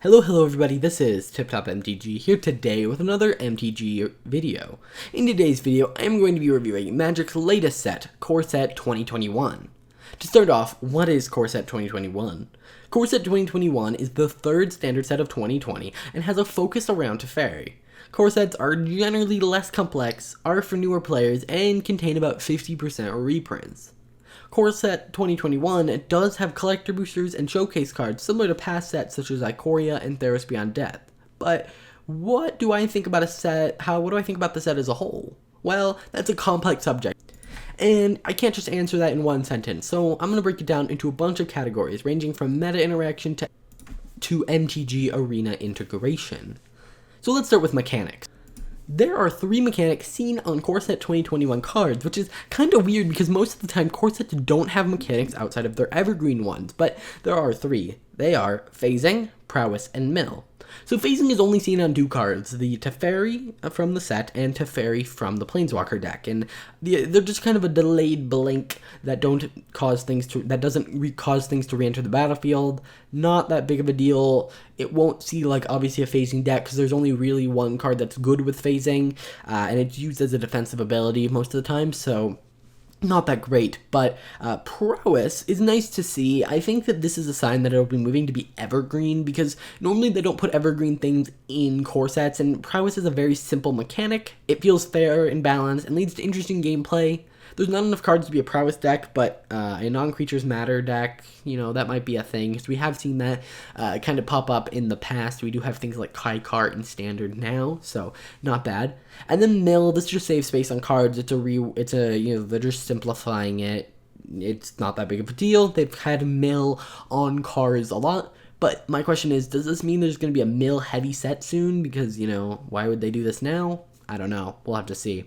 Hello everybody, this is TipTop MTG here today with another MTG video. In today's video, I am going to be reviewing Magic's latest set, Core Set 2021. To start off, what is Core Set 2021? Core Set 2021 is the third standard set of 2020 and has a focus around Teferi. Core sets are generally less complex, are for newer players, and contain about 50% reprints. Core Set 2021 does have collector boosters and showcase cards similar to past sets such as Ikoria and Theros Beyond Death. But what do I think about a set? What do I think about the set as a whole? Well, that's a complex subject, and I can't just answer that in one sentence, so I'm going to break it down into a bunch of categories ranging from meta interaction to Mtg Arena Integration. So let's start with mechanics. There are 3 mechanics seen on Core Set 2021 cards, which is kind of weird because most of the time Core Sets don't have mechanics outside of their evergreen ones, but there are 3. They are Phasing, Prowess, and Mill. So Phasing is only seen on 2 cards, the Teferi from the set and Teferi from the Planeswalker deck, and they're just kind of a delayed blink that doesn't cause things to re-enter the battlefield. Not that big of a deal. It won't see like obviously a Phasing deck because there's only really one card that's good with Phasing, and it's used as a defensive ability most of the time, so not that great. But Prowess is nice to see. I think that this is a sign that it'll be moving to be evergreen, because normally they don't put evergreen things in core sets, and Prowess is a very simple mechanic. It feels fair and balanced and leads to interesting gameplay. There's not enough cards to be a Prowess deck, but a non-creatures matter deck, that might be a thing, because we have seen that kind of pop up in the past. We do have things like Kai Cart in Standard now, so not bad. And then Mill, this just saves space on cards. They're just simplifying it. It's not that big of a deal. They've had Mill on cards a lot. But my question is, does this mean there's going to be a Mill heavy set soon? Because, why would they do this now? I don't know. We'll have to see.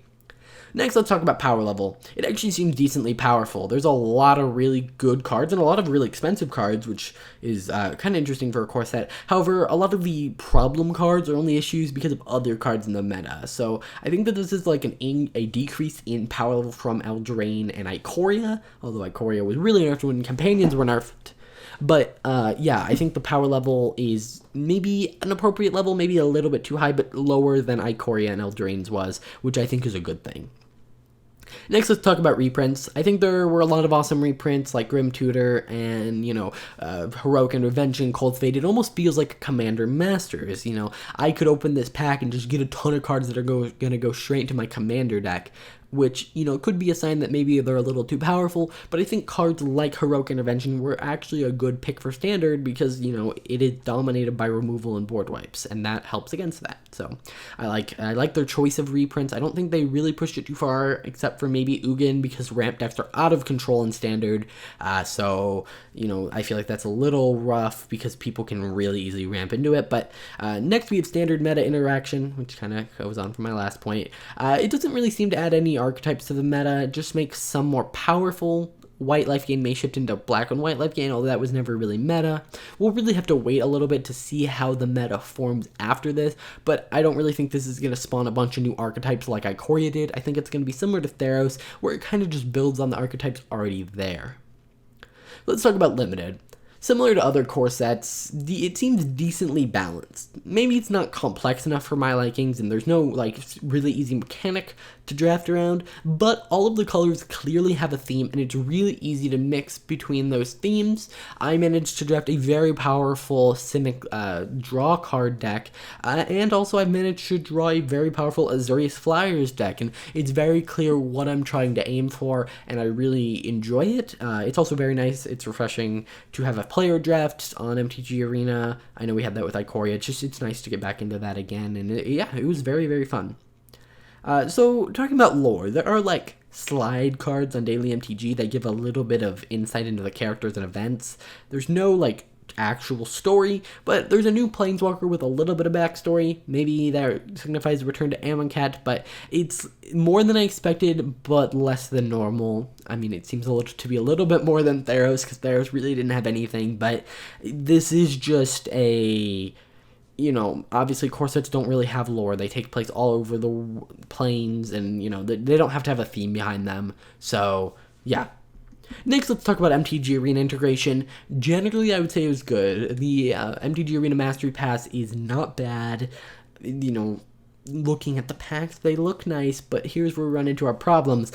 Next, let's talk about power level. It actually seems decently powerful. There's a lot of really good cards and a lot of really expensive cards, which is kind of interesting for a core set. However, a lot of the problem cards are only issues because of other cards in the meta. So I think that this is like a decrease in power level from Eldraine and Ikoria, although Ikoria was really nerfed when Companions were nerfed. But yeah, I think the power level is maybe an appropriate level, maybe a little bit too high, but lower than Ikoria and Eldraine's was, which I think is a good thing. Next, let's talk about reprints. I think there were a lot of awesome reprints like Grim Tutor and, Heroic Intervention, Cold Fate. It almost feels like Commander Masters. I could open this pack and just get a ton of cards that are going to go straight into my Commander deck, which, could be a sign that maybe they're a little too powerful, but I think cards like Heroic Intervention were actually a good pick for Standard because, it is dominated by removal and board wipes, and that helps against that. So I like their choice of reprints. I don't think they really pushed it too far, except for maybe Ugin, because ramp decks are out of control in Standard, so, I feel like that's a little rough because people can really easily ramp into it. But next we have Standard meta interaction, which kind of goes on from my last point. It doesn't really seem to add any archetypes to the meta. It just makes some more powerful. White life gain may shift into black and white life gain, although that was never really meta. We'll really have to wait a little bit to see how the meta forms after this, but I don't really think this is going to spawn a bunch of new archetypes like Ikoria did. I think it's going to be similar to Theros, where it kind of just builds on the archetypes already there. Let's talk about Limited. Similar to other core sets, it seems decently balanced. Maybe it's not complex enough for my likings, and there's no really easy mechanic to draft around, but all of the colors clearly have a theme, and it's really easy to mix between those themes. I managed to draft a very powerful Simic draw card deck, and also I managed to draw a very powerful Azorius Flyers deck, and it's very clear what I'm trying to aim for, and I really enjoy it. It's also very nice. It's refreshing to have a player draft on Mtg Arena. I know we had that with Ikoria. It's nice to get back into that again, and it was very, very fun. So talking about lore, there are slide cards on Daily MTG that give a little bit of insight into the characters and events. There's no actual story, but there's a new Planeswalker with a little bit of backstory. Maybe that signifies a return to Amonkhet, but it's more than I expected, but less than normal. I mean, it seems to be a little bit more than Theros, because Theros really didn't have anything, but this is just obviously core sets don't really have lore. They take place all over the planes, and, they don't have to have a theme behind them. So, yeah. Next, let's talk about Mtg Arena Integration. Generally, I would say it was good. The Mtg Arena Mastery Pass is not bad. You know, looking at the packs, they look nice, but here's where we run into our problems.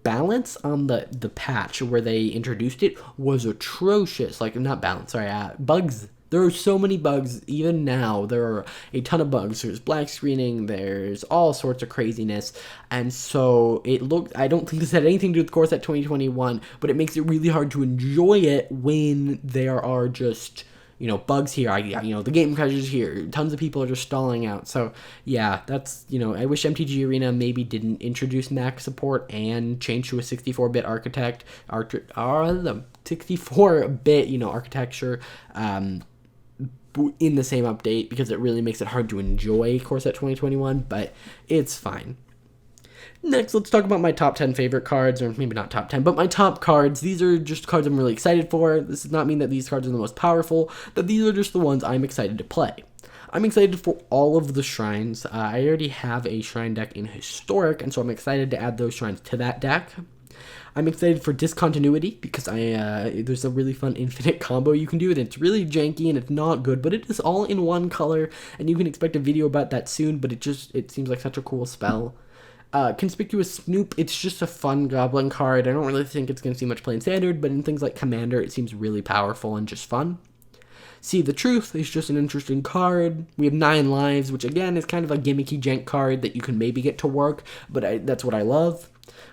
Balance on the patch where they introduced it was atrocious. Like, not balance, sorry, bugs. There are so many bugs, even now, there are a ton of bugs. There's black screening, there's all sorts of craziness, and so it looked, I don't think this had anything to do with Core Set 2021, but it makes it really hard to enjoy it when there are just, you know, bugs here, you know, the game crashes here, tons of people are just stalling out. So yeah, that's, you know, I wish MTG Arena maybe didn't introduce Mac support and change to a 64-bit the 64-bit, you know, architecture, in the same update, because it really makes it hard to enjoy Core Set 2021, but it's fine. Next, let's talk about my top 10 favorite cards, or maybe not top 10, but my top cards. These are just cards I'm really excited for. This does not mean that these cards are the most powerful, that these are just the ones I'm excited to play. I'm excited for all of the shrines. I already have a shrine deck in Historic, and so I'm excited to add those shrines to that deck. I'm excited for Discontinuity, because there's a really fun infinite combo you can do, and it's really janky and it's not good, but it is all in one color, and you can expect a video about that soon, but it seems like such a cool spell. Conspicuous Snoop, it's just a fun goblin card. I don't really think it's going to see much play in Standard, but in things like Commander, it seems really powerful and just fun. See the Truth is just an interesting card. We have 9 lives, which again is kind of a gimmicky jank card that you can maybe get to work, but that's what I love.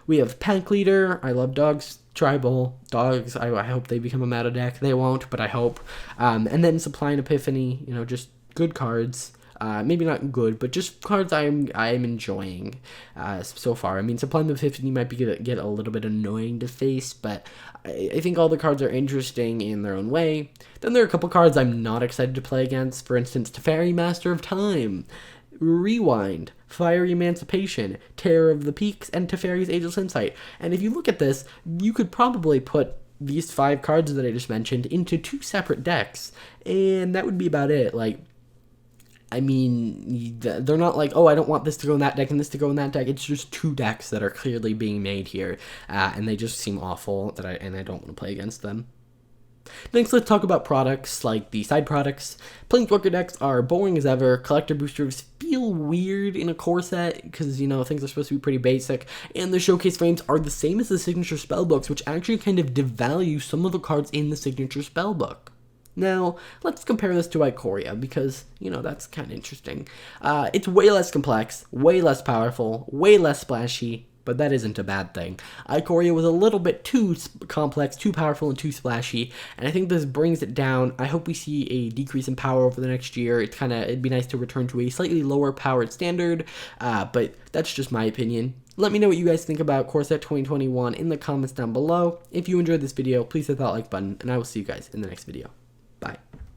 We have Pack Leader. I love dogs. Tribal dogs. I hope they become a meta deck. They won't, but I hope. And then Supply and Epiphany. You know, just good cards. Maybe not good, but just cards I'm enjoying so far. I mean, Supply and Epiphany might get a little bit annoying to face, but I think all the cards are interesting in their own way. Then there are a couple cards I'm not excited to play against. For instance, Teferi, Master of Time, Rewind, Fiery Emancipation, Terror of the Peaks, and Teferi's Ageless Insight. And if you look at this, you could probably put these 5 cards that I just mentioned into 2 separate decks, and that would be about it. Like, I mean, they're not like, oh, I don't want this to go in that deck and this to go in that deck. It's just 2 decks that are clearly being made here, and they just seem awful, and I don't want to play against them. Next, let's talk about products, like the side products. Planeswalker decks are boring as ever. Collector boosters feel weird in a core set, because, you know, things are supposed to be pretty basic. And the showcase frames are the same as the signature spellbooks, which actually kind of devalue some of the cards in the signature spellbook. Now, let's compare this to Ikoria, because, you know, that's kind of interesting. It's way less complex, way less powerful, way less splashy, but that isn't a bad thing. Ikoria was a little bit too complex, too powerful, and too splashy, and I think this brings it down. I hope we see a decrease in power over the next year. It'd be nice to return to a slightly lower powered standard, but that's just my opinion. Let me know what you guys think about Core Set 2021 in the comments down below. If you enjoyed this video, please hit that like button, and I will see you guys in the next video.